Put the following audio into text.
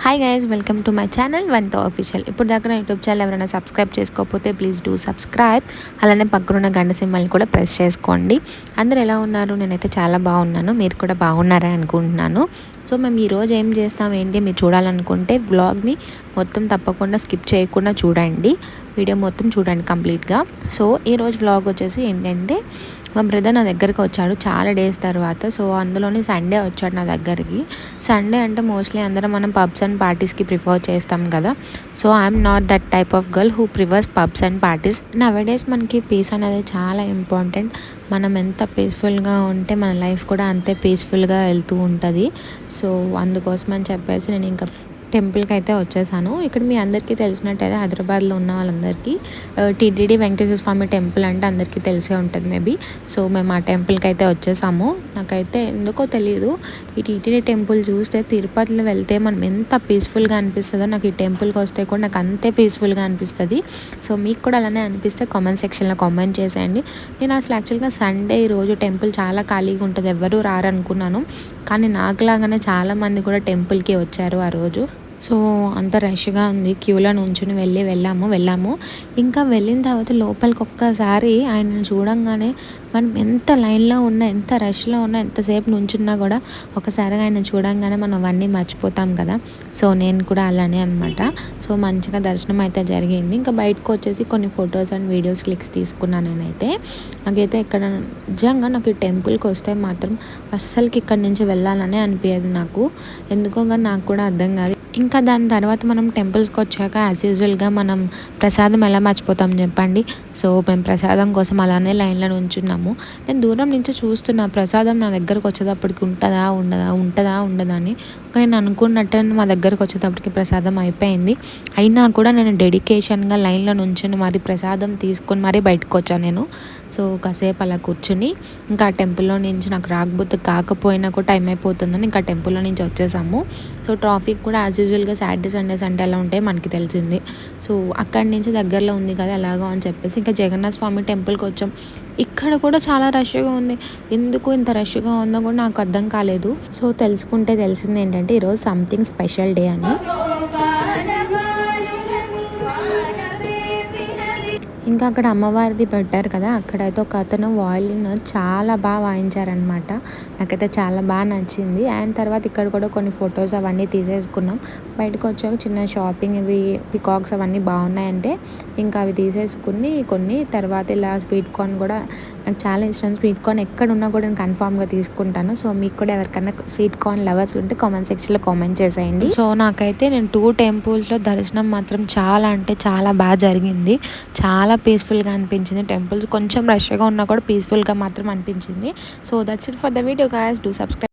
Hi guys, welcome to my channel వన్తో official. ఇప్పుడు దాకా నా యూట్యూబ్ ఛానల్ ఎవరైనా సబ్స్క్రైబ్ చేసుకోకపోతే ప్లీజ్ డూ సబ్స్క్రైబ్. అలానే పక్కనున్న గంట సింబల్ని కూడా ప్రెస్ చేసుకోండి. అందరూ ఎలా ఉన్నారు? నేనైతే చాలా బాగున్నాను, మీరు కూడా బాగున్నారని అనుకుంటున్నాను. సో మేము ఈరోజు ఏం చేస్తాం ఏంటి మీరు చూడాలనుకుంటే వ్లాగ్ని మొత్తం తప్పకుండా స్కిప్ చేయకుండా చూడండి, వీడియో మొత్తం చూడండి కంప్లీట్గా. సో ఈరోజు వ్లాగ్ వచ్చేసి ఏంటంటే, మా బ్రదర్ నా దగ్గరికి వచ్చాడు చాలా డేస్ తర్వాత. సో అందులోని సండే వచ్చాడు నా దగ్గరికి. సండే అంటే మోస్ట్లీ అందరం మనం పబ్స్ అండ్ పార్టీస్కి ప్రిఫర్ చేస్తాం కదా. So I'm not that type of girl who prefers pubs and parties. Nowadays మనకి పీస్ అనేది చాలా ఇంపార్టెంట్. మనం ఎంత పీస్ఫుల్గా ఉంటే మన లైఫ్ కూడా అంతే పీస్ఫుల్గా వెళ్తూ ఉంటుంది. సో అందుకోసం అని చెప్పేసి నేను ఇంకా టెంపుల్కి అయితే వచ్చేసాను. ఇక్కడ మీ అందరికీ తెలిసినట్టయితే హైదరాబాద్లో ఉన్న వాళ్ళందరికీ టీటీడీ వెంకటేశ్వర స్వామి టెంపుల్ అంటే అందరికీ తెలిసే ఉంటుంది మేబీ. సో మేము ఆ టెంపుల్కి అయితే వచ్చేసాము. నాకైతే ఎందుకో తెలియదు, ఈ టీటీడీ టెంపుల్ చూస్తే తిరుపతిలో వెళ్తే మనం ఎంత పీస్ఫుల్గా అనిపిస్తుందో, నాకు ఈ టెంపుల్కి వస్తే కూడా నాకు అంతే పీస్ఫుల్గా అనిపిస్తుంది. సో మీకు కూడా అలానే అనిపిస్తే కామెంట్ సెక్షన్లో కామెంట్ చేసేయండి. నేను అసలు యాక్చువల్గా సండే ఈరోజు టెంపుల్ చాలా ఖాళీగా ఉంటుంది, ఎవరు రారనుకున్నాను. కానీ నాకులాగానే చాలామంది కూడా టెంపుల్కి వచ్చారు ఆ రోజు. సో అంత రష్గా ఉంది, క్యూలో నుంచుని వెళ్ళాము. ఇంకా వెళ్ళిన తర్వాత లోపలికి ఒక్కసారి ఆయనను చూడంగానే మనం ఎంత లైన్లో ఉన్నా, ఎంత రష్లో ఉన్నా, ఎంతసేపు నుంచున్నా కూడా ఒకసారి ఆయన చూడంగానే మనం అవన్నీ మర్చిపోతాం కదా. సో నేను కూడా అలానే అనమాట. సో మంచిగా దర్శనం అయితే జరిగింది. ఇంకా బయటకు వచ్చేసి కొన్ని ఫొటోస్ అండ్ వీడియోస్ క్లిక్స్ తీసుకున్నాను నేనైతే. నాకైతే ఇక్కడ నిజంగా నాకు ఈ టెంపుల్కి వస్తే మాత్రం అస్సలకి ఇక్కడి నుంచి వెళ్ళాలనే అనిపించదు నాకు, ఎందుకో కానీ నాకు కూడా అర్థం కాదు. ఇంకా దాని తర్వాత మనం టెంపుల్స్కి వచ్చాక యాజ్ యూజువల్గా మనం ప్రసాదం ఎలా మర్చిపోతాం చెప్పండి. సో మేము ప్రసాదం కోసం అలానే లైన్లో నుంచున్నాము. నేను దూరం నుంచి చూస్తున్నా ప్రసాదం నా దగ్గరకు వచ్చేటప్పటికి ఉంటుందా అని. నేను అనుకున్నట్టు మా దగ్గరకు వచ్చేటప్పటికి ప్రసాదం అయిపోయింది. అయినా కూడా నేను డెడికేషన్గా లైన్లో నుంచుని మరి ప్రసాదం తీసుకొని మరీ బయటకు వచ్చాను నేను. సో కాసేపు అలా కూర్చుని ఇంకా టెంపుల్లో నుంచి నాకు రాకపోతే కాకపోయినా కూడా టైం అయిపోతుందని ఇంకా టెంపుల్లో నుంచి వచ్చేసాము. సో ట్రాఫిక్ కూడా యాజ్ యూజువల్గా సాటర్డే సండేస్ అంటే ఎలా ఉంటాయి మనకి తెలిసింది. సో అక్కడి నుంచి దగ్గరలో ఉంది కదా ఎలాగో అని చెప్పేసి ఇంకా జగన్నాథ స్వామి టెంపుల్కి వచ్చాం. ఇక్కడ కూడా చాలా రష్గా ఉంది. ఎందుకు ఇంత రష్గా ఉందో కూడా నాకు అర్థం కాలేదు. సో తెలుసుకుంటే తెలిసింది ఏంటంటే ఈరోజు సంథింగ్ స్పెషల్ డే అని. ఇంకా అక్కడ అమ్మవారిది పెట్టారు కదా, అక్కడైతే ఒక అతను వాయిలిన్ చాలా బాగా వాయించారనమాట. నాకైతే చాలా బాగా నచ్చింది. అండ్ తర్వాత ఇక్కడ కూడా కొన్ని ఫొటోస్ అవన్నీ తీసేసుకున్నాం. బయటకు వచ్చాక చిన్న షాపింగ్ ఇవి పికాక్స్ అవన్నీ బాగున్నాయంటే ఇంకా అవి తీసేసుకుని కొన్ని తర్వాత ఇలా స్వీట్ కార్న్ కూడా నాకు చాలా ఇష్టం. స్వీట్ కార్న్ ఎక్కడ ఉన్నా కూడా నేను కన్ఫామ్గా తీసుకుంటాను. సో మీకు కూడా ఎవరికైనా స్వీట్ కార్న్ లవర్స్ ఉంటే కామెంట్ సెక్షన్లో కామెంట్ చేసేయండి. సో నాకైతే నేను 2 టెంపుల్స్లో దర్శనం మాత్రం చాలా అంటే చాలా బాగా జరిగింది. చాలా పీస్ఫుల్గా అనిపించింది. టెంపుల్స్ కొంచెం రష్గా ఉన్నా కూడా పీస్ఫుల్గా మాత్రం అనిపించింది. So that's it for the video guys. Do subscribe.